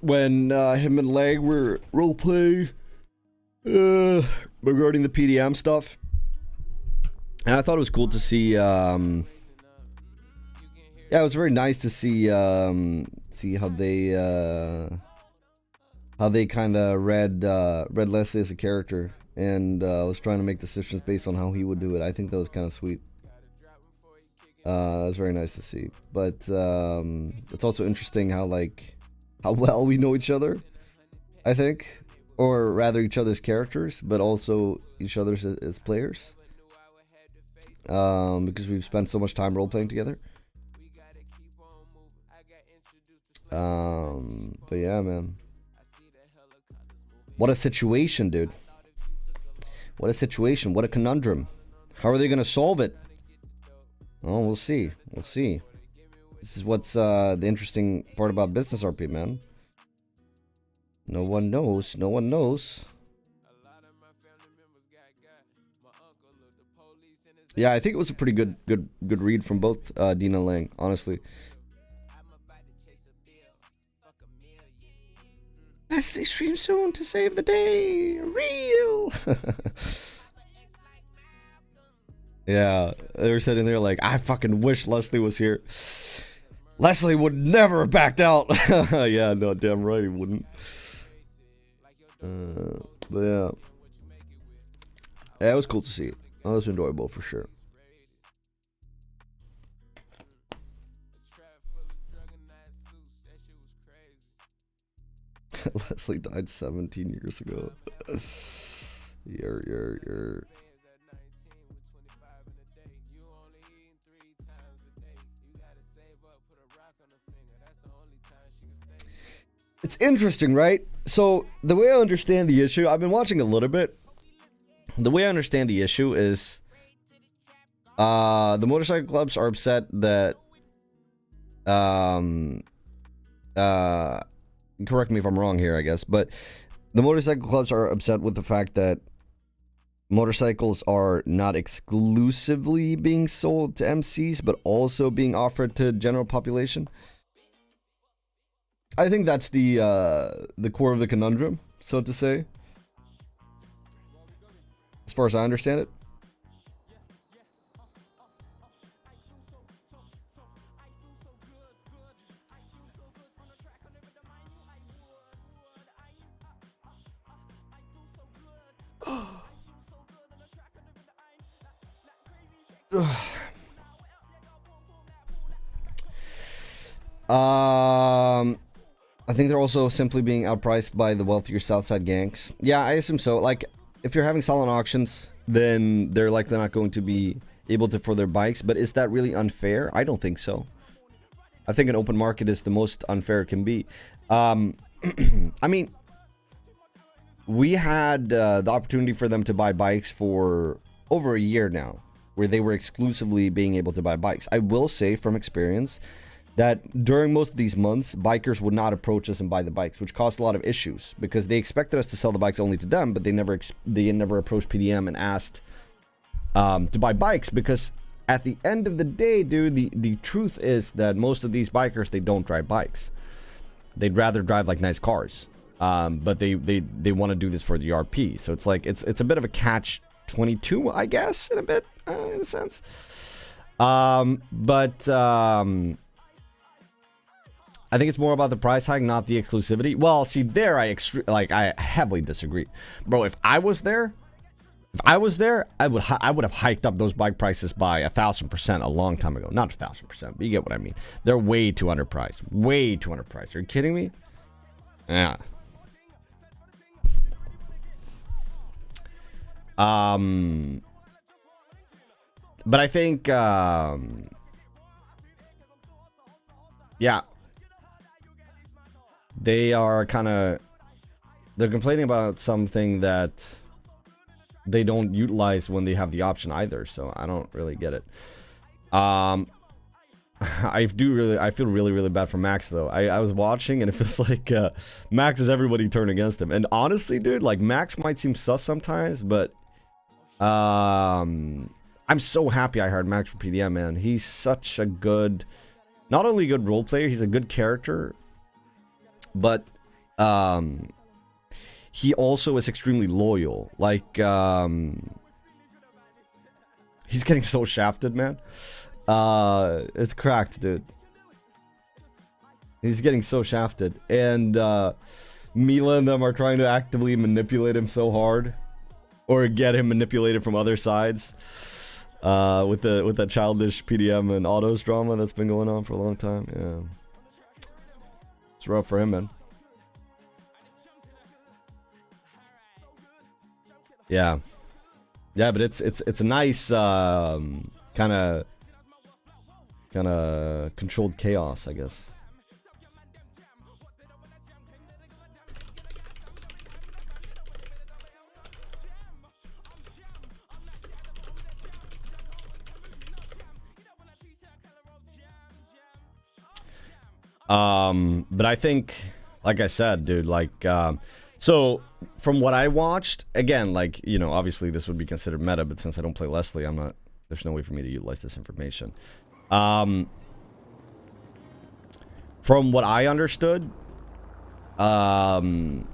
when him and Lag were roleplay regarding the PDM stuff, and I thought it was cool to see. Yeah, it was very nice to see how they kind of read Leslie as a character, and was trying to make decisions based on how he would do it. I think that was kind of sweet. It was very nice to see, but it's also interesting how well we know each other, I think, or rather each other's characters, but also each other's as players, because we've spent so much time role-playing together. But yeah, man, what a situation, dude. What a situation, what a conundrum. How are they gonna solve it? Oh, we'll see. We'll see. This is what's the interesting part about business, RP, man. No one knows. No one knows. Yeah, I think it was a pretty good read from both Dina and Lang, honestly. Leslie streams soon to save the day. Real. Yeah, they were sitting there like, I fucking wish Leslie was here. Leslie would never have backed out. Yeah, no, damn right he wouldn't. But yeah. Yeah, it was cool to see it. It was enjoyable for sure. Leslie died 17 years ago. You're. It's interesting, right? So the way I understand the issue, I've been watching a little bit. The way I understand the issue is the motorcycle clubs are upset that correct me if I'm wrong here, I guess, but the motorcycle clubs are upset with the fact that motorcycles are not exclusively being sold to MCs, but also being offered to general population. I think that's the core of the conundrum, so to say, as far as I understand it. I think they're also simply being outpriced by the wealthier Southside gangs. Yeah, I assume so. Like, if you're having silent auctions, then they're likely not going to be able to for their bikes. But is that really unfair? I don't think so. I think an open market is the most unfair it can be. I mean, we had the opportunity for them to buy bikes for over a year now, where they were exclusively being able to buy bikes. I will say from experience that during most of these months, bikers would not approach us and buy the bikes, which caused a lot of issues because they expected us to sell the bikes only to them, but they never approached PDM and asked to buy bikes, because at the end of the day, dude, the truth is that most of these bikers, they don't drive bikes. They'd rather drive like nice cars, but they want to do this for the RP. So it's like it's a bit of a catch-22, I guess, in a sense. I think it's more about the price hike, not the exclusivity. Well, see, there I heavily disagree, bro. If I was there, I would have hiked up those bike prices by 1,000% a long time ago. Not 1,000%, but you get what I mean. They're way too underpriced. Way too underpriced. Are you kidding me? Yeah. But I think, yeah. They are they're complaining about something that they don't utilize when they have the option either, so I don't really get it. I feel really bad for Max though. I was watching and it feels like Max is everybody turned against him. And honestly, dude, like Max might seem sus sometimes, but I'm so happy I hired Max for PDM, man. He's such a good, not only a good role player, he's a good character. but he also is extremely loyal. Like, he's getting so shafted, man. It's cracked, dude. He's getting so shafted, and Mila and them are trying to actively manipulate him so hard, or get him manipulated from other sides, with that childish PDM and autos drama that's been going on for a long time. Yeah, it's rough for him, man. Yeah, but it's a nice kind of controlled chaos, I guess. But I think, like I said, dude, like, so from what I watched, again, like, you know, obviously this would be considered meta, but since I don't play Leslie, I'm not, there's no way for me to utilize this information. From what I understood, the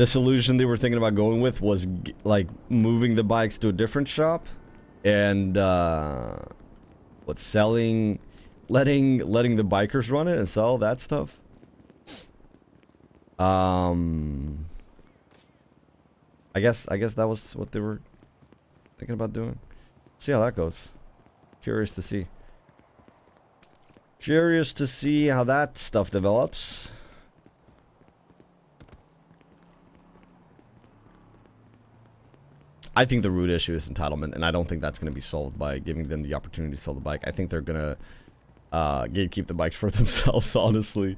solution they were thinking about going with was like moving the bikes to a different shop and letting the bikers run it and sell that stuff. I guess that was what they were thinking about doing. See how that goes. Curious to see. Curious to see how that stuff develops. I think the root issue is entitlement, and I don't think that's going to be solved by giving them the opportunity to sell the bike. I think they're going to gatekeep the bikes for themselves, honestly.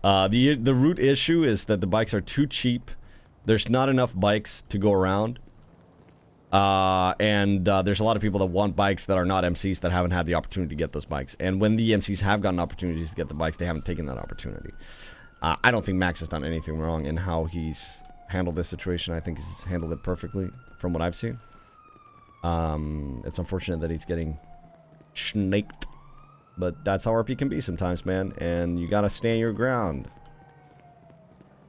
The root issue is that the bikes are too cheap. There's not enough bikes to go around. And there's a lot of people that want bikes that are not MCs that haven't had the opportunity to get those bikes. And when the MCs have gotten opportunities to get the bikes, they haven't taken that opportunity. I don't think Max has done anything wrong in how he's handled this situation. I think he's handled it perfectly from what I've seen. It's unfortunate that he's getting snaked. But that's how RP can be sometimes, man. And you gotta stand your ground.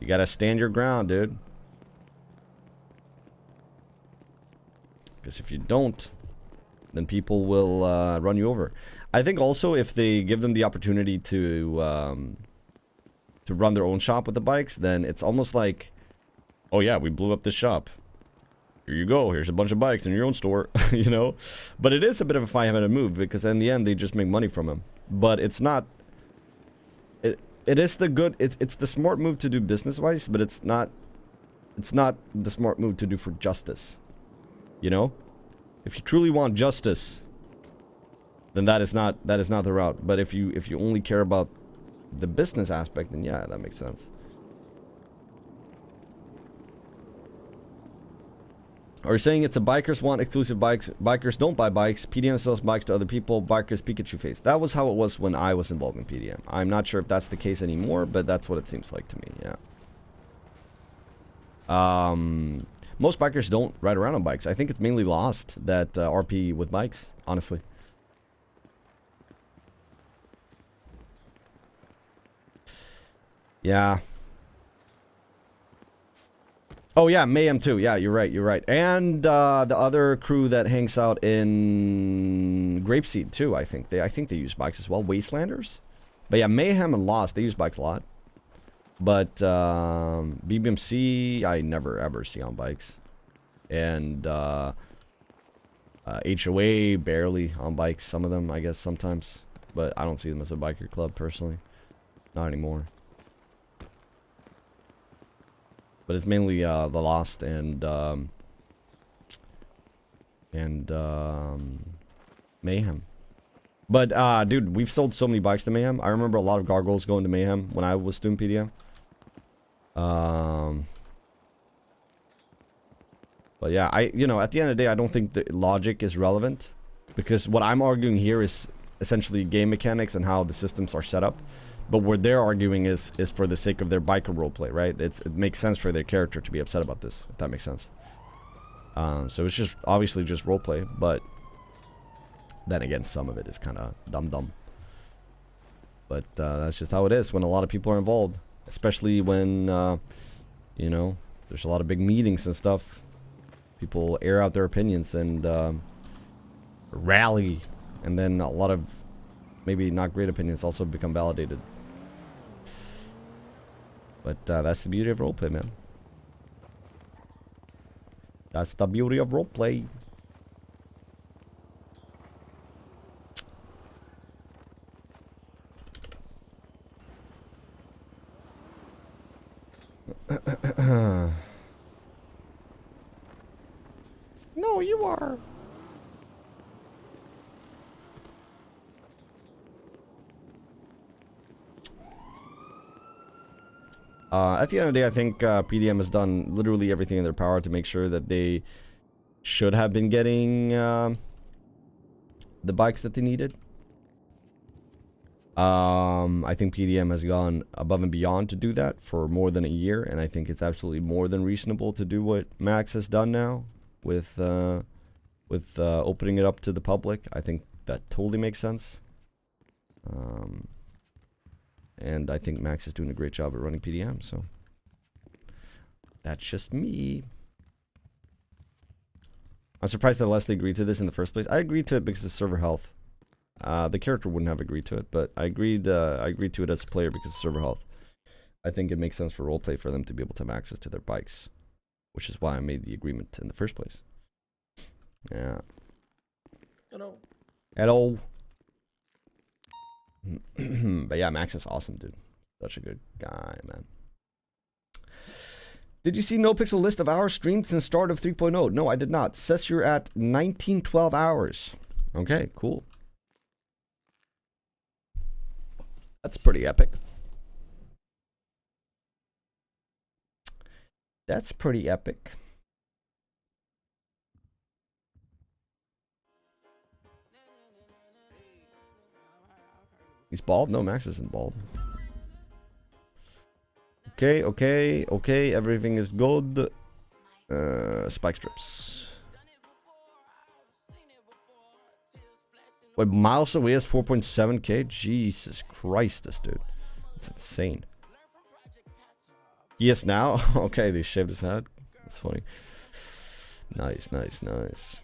You gotta stand your ground, dude. Because if you don't, then people will run you over. I think also if they give them the opportunity to run their own shop with the bikes, then it's almost like, oh yeah, we blew up this shop. Here you go. Here's a bunch of bikes in your own store, you know? But it is a bit of a five-headed move because in the end, they just make money from them. But it's not... It is the good... It's the smart move to do business-wise, but it's not the smart move to do for justice. You know? If you truly want justice, then that is not the route. But if you only care about the business aspect, then yeah, that makes sense. Are you saying it's a bikers want exclusive bikes, bikers don't buy bikes, PDM sells bikes to other people, bikers Pikachu face? That was how it was when I was involved in PDM. I'm not sure if that's the case anymore, but that's what it seems like to me, yeah. Most bikers don't ride around on bikes. I think it's mainly Lost that RP with bikes, honestly. Yeah. Oh yeah, Mayhem too. Yeah, you're right. And the other crew that hangs out in Grapeseed too, I think they use bikes as well. Wastelanders. But yeah, Mayhem and Lost, they use bikes a lot. But BBMC, I never ever see on bikes. And HOA, barely on bikes. Some of them, I guess, sometimes. But I don't see them as a biker club, personally. Not anymore. But it's mainly the Lost and Mayhem. But dude, we've sold so many bikes to Mayhem. I remember a lot of gargoyles going to Mayhem when I was doing PDM. But yeah, you know, at the end of the day, I don't think the logic is relevant, because what I'm arguing here is essentially game mechanics and how the systems are set up. But what they're arguing is for the sake of their biker roleplay, right? It makes sense for their character to be upset about this, if that makes sense. So it's just obviously just roleplay, but then again, some of it is kind of dumb. But that's just how it is when a lot of people are involved, especially when you know, there's a lot of big meetings and stuff. People air out their opinions and rally, and then a lot of maybe not great opinions also become validated. But that's the beauty of roleplay, man. That's the beauty of roleplay. No, you are. At the end of the day, I think PDM has done literally everything in their power to make sure that they should have been getting the bikes that they needed. I think PDM has gone above and beyond to do that for more than a year, and I think it's absolutely more than reasonable to do what Max has done now with opening it up to the public. I think that totally makes sense. And I think Max is doing a great job at running PDM, so that's just me. I'm surprised that Leslie agreed to this in the first place. I agreed to it because of server health. The character wouldn't have agreed to it, but I agreed to it as a player because of server health. I think it makes sense for roleplay for them to be able to have access to their bikes, which is why I made the agreement in the first place. Yeah. Hello. Hello. But yeah, Max is awesome, dude. Such a good guy, man. Did you see NoPixel list of hours streamed since start of 3.0? No, I did not. Says you're at 1912 hours. Okay, cool. That's pretty epic. That's pretty epic. He's bald? No, Max isn't bald. Okay, okay, okay. Everything is good. Spike strips. Wait, miles away is 4.7k? Jesus Christ, this dude. That's insane. Yes, now? Okay, they shaved his head. That's funny. Nice, nice, nice.